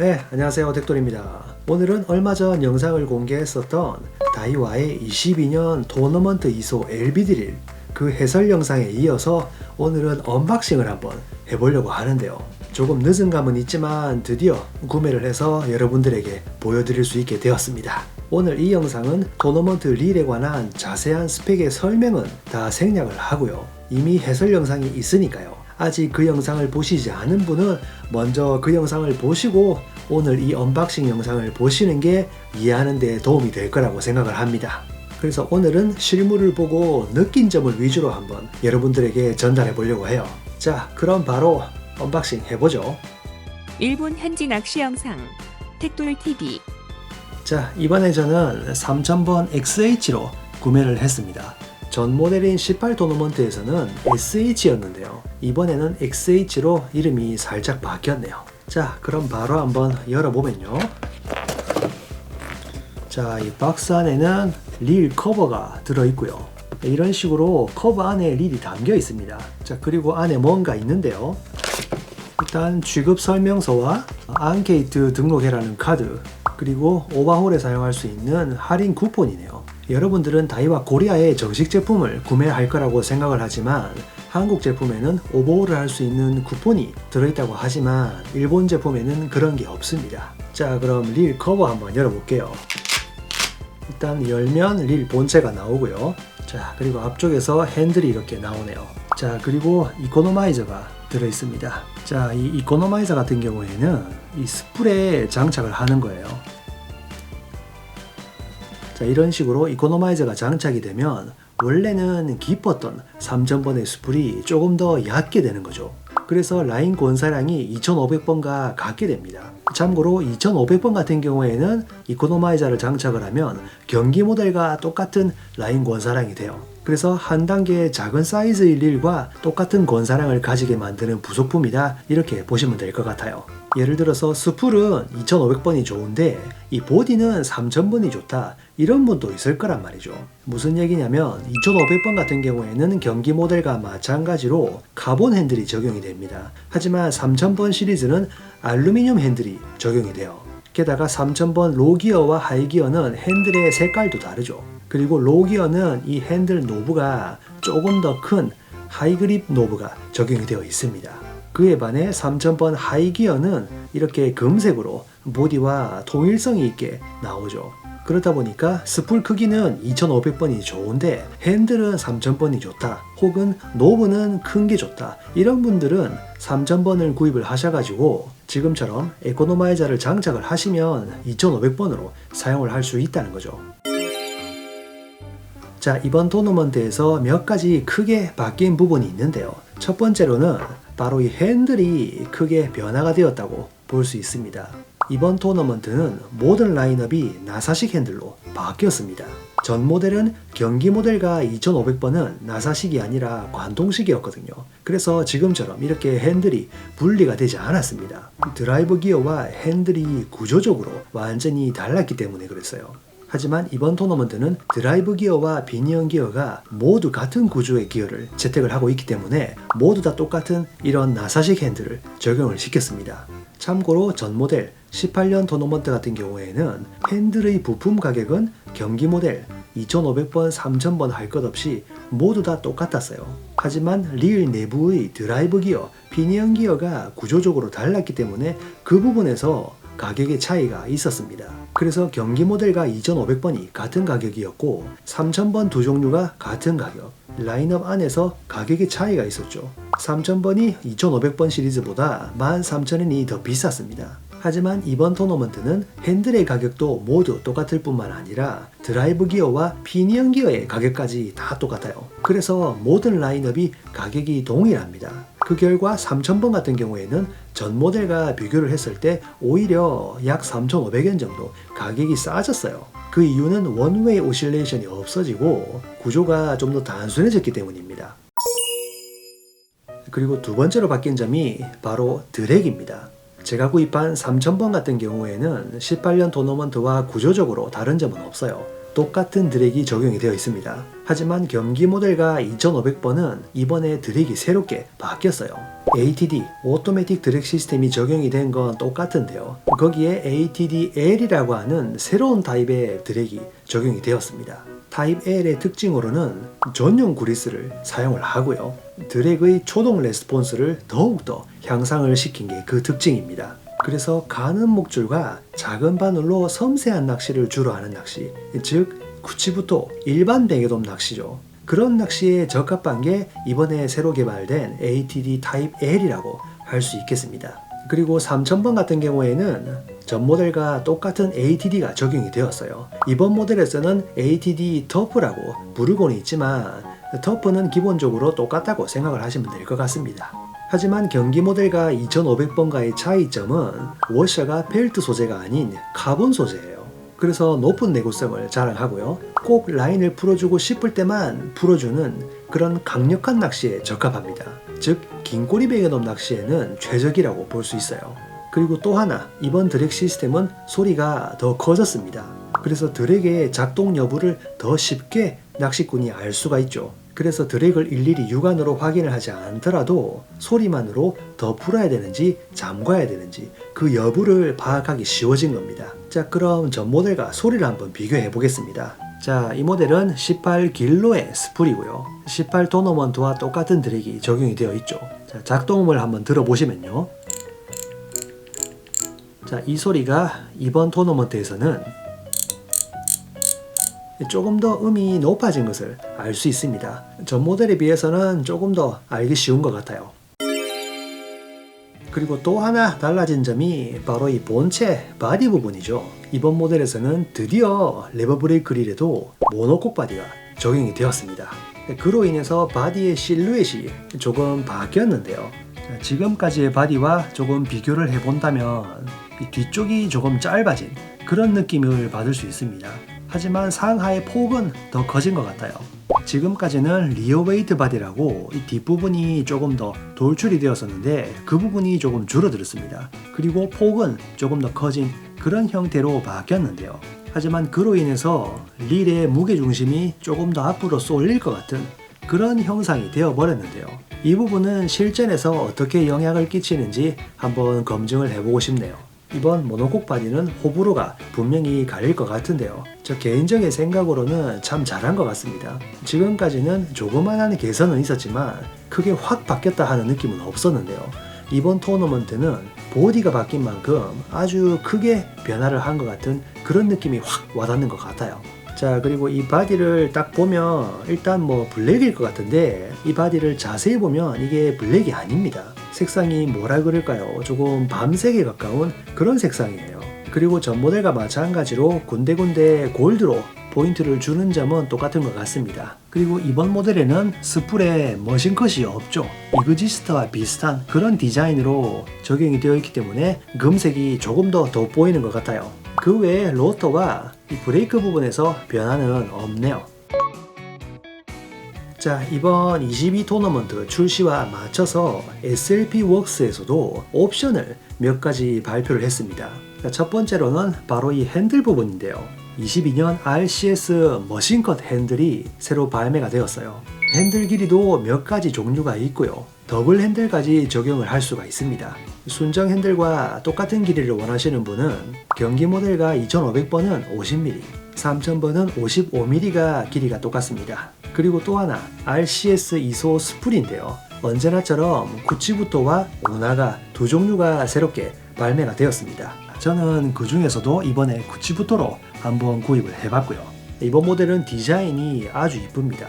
네, 안녕하세요. 덱돌입니다. 오늘은 얼마 전 영상을 공개했었던 다이와의 22년 토너먼트 2소 LB 드릴 그 해설 영상에 이어서 오늘은 언박싱을 한번 해보려고 하는데요. 조금 늦은 감은 있지만 드디어 구매를 해서 여러분들에게 보여드릴 수 있게 되었습니다. 오늘 이 영상은 토너먼트 릴에 관한 자세한 스펙의 설명은 다 생략을 하고요. 이미 해설 영상이 있으니까요. 아직 그 영상을 보시지 않은 분은 먼저 그 영상을 보시고 오늘 이 언박싱 영상을 보시는 게 이해하는 데 도움이 될 거라고 생각을 합니다. 그래서 오늘은 실물을 보고 느낀 점을 위주로 한번 여러분들에게 전달해 보려고 해요. 자, 그럼 바로 언박싱 해보죠. 일본 현지 낚시 영상 텍돌TV. 자, 이번에 저는 3000번 XH로 구매를 했습니다. 전 모델인 18 토너먼트에서는 SH였는데요. 이번에는 XH로 이름이 살짝 바뀌었네요. 자, 그럼 바로 한번 열어보면요. 자, 이 박스 안에는 릴 커버가 들어있고요. 이런 식으로 커버 안에 릴이 담겨 있습니다. 자, 그리고 안에 뭔가 있는데요. 일단 취급 설명서와 안케이트 등록해라는 카드, 그리고 오버홀에 사용할 수 있는 할인 쿠폰이네요. 여러분들은 다이와 코리아의 정식 제품을 구매할 거라고 생각을 하지만 한국 제품에는 오버홀을 할 수 있는 쿠폰이 들어있다고 하지만 일본 제품에는 그런 게 없습니다. 자, 그럼 릴 커버 한번 열어볼게요. 일단 열면 릴 본체가 나오고요. 자, 그리고 앞쪽에서 핸들이 이렇게 나오네요. 자, 그리고 이코노마이저가 들어있습니다. 자, 이 이코노마이저 같은 경우에는 이 스풀에 장착을 하는 거예요. 자, 이런 식으로 이코노마이저가 장착이 되면 원래는 깊었던 3000번의 스풀이 조금 더 얕게 되는 거죠. 그래서 라인 권사량이 2500번과 같게 됩니다. 참고로 2500번 같은 경우에는 이코노마이저를 장착을 하면 경기 모델과 똑같은 라인 권사량이 돼요. 그래서 한 단계 작은 사이즈의 릴과 똑같은 권사량을 가지게 만드는 부속품이다, 이렇게 보시면 될 것 같아요. 예를 들어서 스풀은 2500번이 좋은데 이 보디는 3000번이 좋다, 이런 분도 있을 거란 말이죠. 무슨 얘기냐면 2500번 같은 경우에는 경기 모델과 마찬가지로 카본 핸들이 적용이 됩니다. 하지만 3000번 시리즈는 알루미늄 핸들이 적용이 돼요. 게다가 3000번 로기어와 하이기어는 핸들의 색깔도 다르죠. 그리고 로기어는 이 핸들 노브가 조금 더 큰 하이그립 노브가 적용이 되어 있습니다. 그에 반해 3000번 하이기어는 이렇게 금색으로 보디와 통일성이 있게 나오죠. 그렇다 보니까 스풀 크기는 2500번이 좋은데 핸들은 3000번이 좋다, 혹은 노브는 큰 게 좋다, 이런 분들은 3000번을 구입을 하셔가지고 지금처럼 에코노마이저를 장착을 하시면 2500번으로 사용을 할 수 있다는 거죠. 자, 이번 토너먼트에서 몇 가지 크게 바뀐 부분이 있는데요. 첫 번째로는 바로 이 핸들이 크게 변화가 되었다고 볼 수 있습니다. 이번 토너먼트는 모든 라인업이 나사식 핸들로 바뀌었습니다. 전 모델은 경기 모델과 2500번은 나사식이 아니라 관통식이었거든요. 그래서 지금처럼 이렇게 핸들이 분리가 되지 않았습니다. 드라이브 기어와 핸들이 구조적으로 완전히 달랐기 때문에 그랬어요. 하지만 이번 토너먼트는 드라이브 기어와 비니언 기어가 모두 같은 구조의 기어를 채택을 하고 있기 때문에 모두 다 똑같은 이런 나사식 핸들을 적용을 시켰습니다. 참고로 전 모델 18년 토너먼트 같은 경우에는 핸들의 부품 가격은 경기 모델 2500번, 3000번 할 것 없이 모두 다 똑같았어요. 하지만 릴 내부의 드라이브 기어, 피니언 기어가 구조적으로 달랐기 때문에 그 부분에서 가격의 차이가 있었습니다. 그래서 경기 모델과 2500번이 같은 가격이었고 3000번 두 종류가 같은 가격, 라인업 안에서 가격의 차이가 있었죠. 3000번이 2500번 시리즈보다 13000원이 더 비쌌습니다. 하지만 이번 토너먼트는 핸들의 가격도 모두 똑같을 뿐만 아니라 드라이브 기어와 피니언 기어의 가격까지 다 똑같아요. 그래서 모든 라인업이 가격이 동일합니다. 그 결과 3000번 같은 경우에는 전 모델과 비교를 했을 때 오히려 약 3500원 정도 가격이 싸졌어요. 그 이유는 원웨이 오실레이션이 없어지고 구조가 좀 더 단순해졌기 때문입니다. 그리고 두 번째로 바뀐 점이 바로 드랙입니다. 제가 구입한 3000번 같은 경우에는 18년 토너먼트와 구조적으로 다른 점은 없어요. 똑같은 드랙이 적용이 되어 있습니다. 하지만 경기 모델과 2500번은 이번에 드랙이 새롭게 바뀌었어요. ATD, 오토매틱 드랙 시스템이 적용이 된 건 똑같은데요. 거기에 ATD-L이라고 하는 새로운 타입의 드랙이 적용이 되었습니다. 타입 L의 특징으로는 전용 그리스를 사용을 하고요. 드랙의 초동 레스폰스를 더욱더 향상을 시킨 게 그 특징입니다. 그래서 가는 목줄과 작은 바늘로 섬세한 낚시를 주로 하는 낚시, 즉 구치부토 일반 뱅에돔 낚시죠. 그런 낚시에 적합한 게 이번에 새로 개발된 ATD 타입 L이라고 할 수 있겠습니다. 그리고 3000번 같은 경우에는 전 모델과 똑같은 ATD가 적용이 되었어요. 이번 모델에서는 ATD 터프라고 부르고는 있지만 터프는 기본적으로 똑같다고 생각을 하시면 될 것 같습니다. 하지만 경기 모델과 2500번가의 차이점은 워셔가 펠트 소재가 아닌 카본 소재예요. 그래서 높은 내구성을 자랑하고요. 꼭 라인을 풀어주고 싶을 때만 풀어주는 그런 강력한 낚시에 적합합니다. 즉 긴꼬리 뱅에돔 낚시에는 최적이라고 볼 수 있어요. 그리고 또 하나, 이번 드랙 시스템은 소리가 더 커졌습니다. 그래서 드랙의 작동 여부를 더 쉽게 낚시꾼이 알 수가 있죠. 그래서 드랙을 일일이 육안으로 확인을 하지 않더라도 소리만으로 더 풀어야 되는지 잠가야 되는지 그 여부를 파악하기 쉬워진 겁니다. 자, 그럼 전 모델과 소리를 한번 비교해 보겠습니다. 자, 이 모델은 18길로의 스풀이고요. 18 토너먼트와 똑같은 드랙이 적용이 되어 있죠. 자, 작동음을 한번 들어보시면요. 자, 이 소리가 이번 토너먼트에서는 조금 더 음이 높아진 것을 알 수 있습니다. 전 모델에 비해서는 조금 더 알기 쉬운 것 같아요. 그리고 또 하나 달라진 점이 바로 이 본체 바디 부분이죠. 이번 모델에서는 드디어 레버 브레이크 릴에도 모노콕 바디가 적용이 되었습니다. 그로 인해서 바디의 실루엣이 조금 바뀌었는데요. 지금까지의 바디와 조금 비교를 해본다면 이 뒤쪽이 조금 짧아진 그런 느낌을 받을 수 있습니다. 하지만 상하의 폭은 더 커진 것 같아요. 지금까지는 리어 웨이트 바디라고 이 뒷부분이 조금 더 돌출이 되었었는데 그 부분이 조금 줄어들었습니다. 그리고 폭은 조금 더 커진 그런 형태로 바뀌었는데요. 하지만 그로 인해서 릴의 무게중심이 조금 더 앞으로 쏠릴 것 같은 그런 형상이 되어버렸는데요. 이 부분은 실전에서 어떻게 영향을 끼치는지 한번 검증을 해보고 싶네요. 이번 모노콕 바디는 호불호가 분명히 갈릴 것 같은데요. 저 개인적인 생각으로는 참 잘한 것 같습니다. 지금까지는 조그만한 개선은 있었지만 크게 확 바뀌었다 하는 느낌은 없었는데요. 이번 토너먼트는 보디가 바뀐 만큼 아주 크게 변화를 한 것 같은 그런 느낌이 확 와닿는 것 같아요. 자, 그리고 이 바디를 딱 보면 일단 뭐 블랙일 것 같은데 이 바디를 자세히 보면 이게 블랙이 아닙니다. 색상이 뭐라 그럴까요? 조금 밤색에 가까운 그런 색상이에요. 그리고 전 모델과 마찬가지로 군데군데 골드로 포인트를 주는 점은 똑같은 것 같습니다. 그리고 이번 모델에는 스풀에 머신컷이 없죠. 이그지스트와 비슷한 그런 디자인으로 적용이 되어 있기 때문에 금색이 조금 더 돋보이는 것 같아요. 그 외에 로터와 이 브레이크 부분에서 변화는 없네요. 자, 이번 22 토너먼트 출시와 맞춰서 SLP 웍스에서도 옵션을 몇 가지 발표를 했습니다. 자, 첫 번째로는 바로 이 핸들 부분인데요. 22년 RCS 머신컷 핸들이 새로 발매가 되었어요. 핸들 길이도 몇 가지 종류가 있고요. 더블 핸들까지 적용을 할 수가 있습니다. 순정 핸들과 똑같은 길이를 원하시는 분은 경기 모델과 2500번은 50mm, 3000번은 55mm가 길이가 똑같습니다. 그리고 또 하나 RCS 2소 스풀인데요. 언제나처럼 구치부토와 오나가 두 종류가 새롭게 발매가 되었습니다. 저는 그 중에서도 이번에 구치부토로 한번 구입을 해봤고요. 이번 모델은 디자인이 아주 이쁩니다.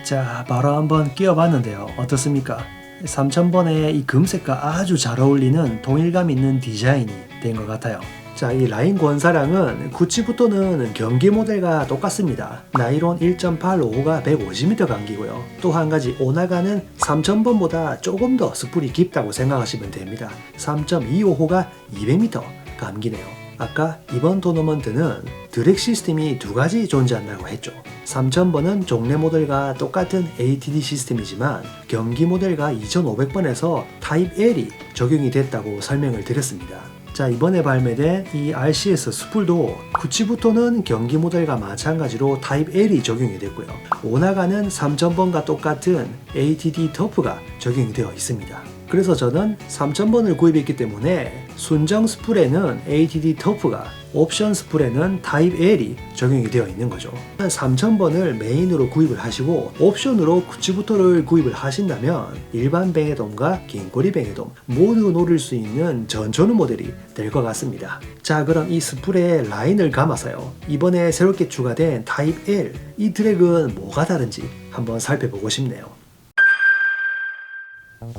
자, 바로 한번 끼워봤는데요. 어떻습니까? 3000번의 이 금색과 아주 잘 어울리는 동일감 있는 디자인이 된 것 같아요. 자, 이 라인 권사량은 구치부토는 경기 모델과 똑같습니다. 나이론 1.855가 150m 감기고요. 또 한 가지 오나가는 3000번보다 조금 더 스풀이 깊다고 생각하시면 됩니다. 3.255가 200m 감기네요. 아까 이번 토너먼트는 드랙 시스템이 두 가지 존재한다고 했죠. 3000번은 종래 모델과 똑같은 ATD 시스템이지만 경기 모델과 2500번에서 타입 L이 적용이 됐다고 설명을 드렸습니다. 자, 이번에 발매된 이 RCS 스풀도 쿠치부토는 경기 모델과 마찬가지로 타입 L이 적용이 됐고요. 오나가는 3000번과 똑같은 ATD 터프가 적용이 되어 있습니다. 그래서 저는 3000번을 구입했기 때문에 순정 스풀에는 ATD 터프가, 옵션 스풀에는 타입 L이 적용이 되어 있는 거죠. 3000번을 메인으로 구입을 하시고 옵션으로 쿠치부토를 구입을 하신다면 일반 뱅에돔과 긴꼬리 뱅에돔 모두 노릴 수 있는 전천후 모델이 될 것 같습니다. 자, 그럼 이 스풀의 라인을 감아서요, 이번에 새롭게 추가된 타입 L, 이 드랙은 뭐가 다른지 한번 살펴보고 싶네요.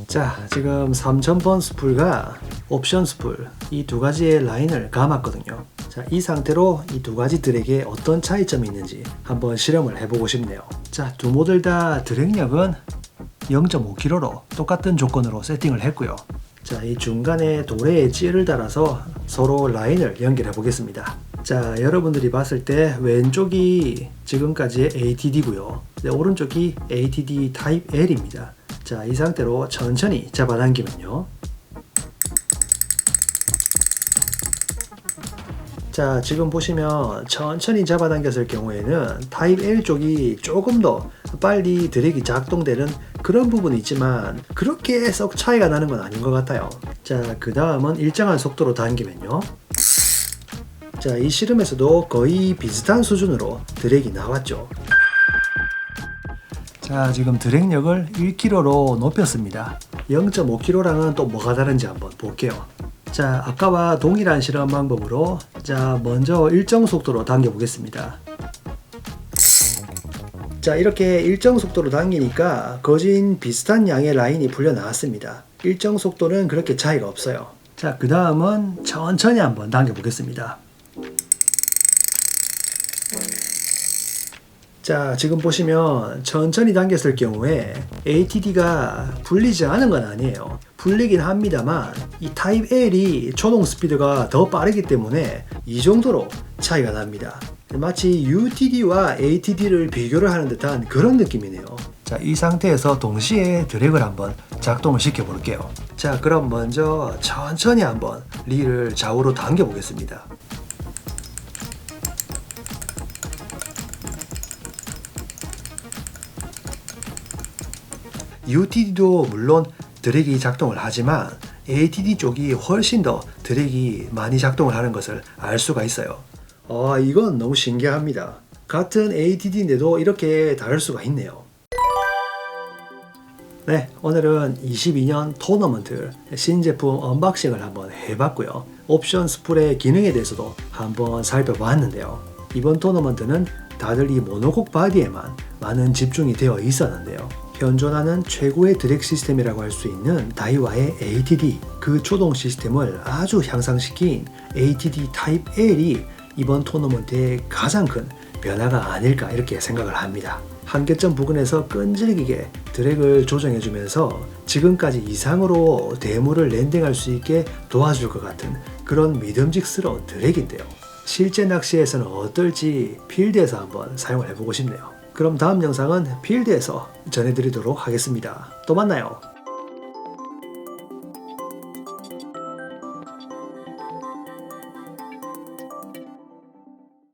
자, 지금 3000번 스풀과 옵션 스풀 이 두 가지의 라인을 감았거든요. 자, 이 상태로 이 두 가지 드랙에 어떤 차이점이 있는지 한번 실험을 해보고 싶네요. 자, 두 모델 다 드랙력은 0.5kg로 똑같은 조건으로 세팅을 했고요. 자, 이 중간에 도래의 찌를 달아서 서로 라인을 연결해 보겠습니다. 자, 여러분들이 봤을 때 왼쪽이 지금까지의 ATD고요. 오른쪽이 ATD 타입 L입니다. 자, 이 상태로 천천히 잡아당기면요. 자, 지금 보시면 천천히 잡아당겼을 경우에는 타입 L 쪽이 조금 더 빨리 드랙이 작동되는 그런 부분이 있지만 그렇게 썩 차이가 나는 건 아닌 것 같아요. 자, 그 다음은 일정한 속도로 당기면요. 자, 이 실험에서도 거의 비슷한 수준으로 드랙이 나왔죠. 자, 지금 드랙력을 1kg로 높였습니다. 0.5kg랑은 또 뭐가 다른지 한번 볼게요. 자, 아까와 동일한 실험 방법으로 자, 먼저 일정 속도로 당겨 보겠습니다. 자, 이렇게 일정 속도로 당기니까 거진 비슷한 양의 라인이 풀려 나왔습니다. 일정 속도는 그렇게 차이가 없어요. 자, 그 다음은 천천히 한번 당겨 보겠습니다. 자, 지금 보시면 천천히 당겼을 경우에 ATD가 풀리지 않은 건 아니에요. 풀리긴 합니다만 이 타입 L이 초동 스피드가 더 빠르기 때문에 이 정도로 차이가 납니다. 마치 UTD와 ATD를 비교를 하는 듯한 그런 느낌이네요. 자, 이 상태에서 동시에 드랙을 한번 작동을 시켜 볼게요. 자, 그럼 먼저 천천히 한번 릴을 좌우로 당겨 보겠습니다. UTD도 물론 드랙이 작동을 하지만 ATD 쪽이 훨씬 더 드랙이 많이 작동을 하는 것을 알 수가 있어요. 이건 너무 신기합니다. 같은 ATD인데도 이렇게 다를 수가 있네요. 네, 오늘은 22년 토너먼트 신제품 언박싱을 한번 해봤고요. 옵션 스풀의 기능에 대해서도 한번 살펴봤는데요. 이번 토너먼트는 다들 이 모노콕 바디에만 많은 집중이 되어 있었는데요. 현존하는 최고의 드랙 시스템이라고 할 수 있는 다이와의 ATD, 그 초동 시스템을 아주 향상시킨 ATD 타입 L이 이번 토너먼트의 가장 큰 변화가 아닐까 이렇게 생각을 합니다. 한계점 부근에서 끈질기게 드랙을 조정해주면서 지금까지 이상으로 대물을 랜딩할 수 있게 도와줄 것 같은 그런 믿음직스러운 드랙인데요. 실제 낚시에서는 어떨지 필드에서 한번 사용을 해보고 싶네요. 그럼 다음 영상은 필드에서 전해드리도록 하겠습니다. 또 만나요.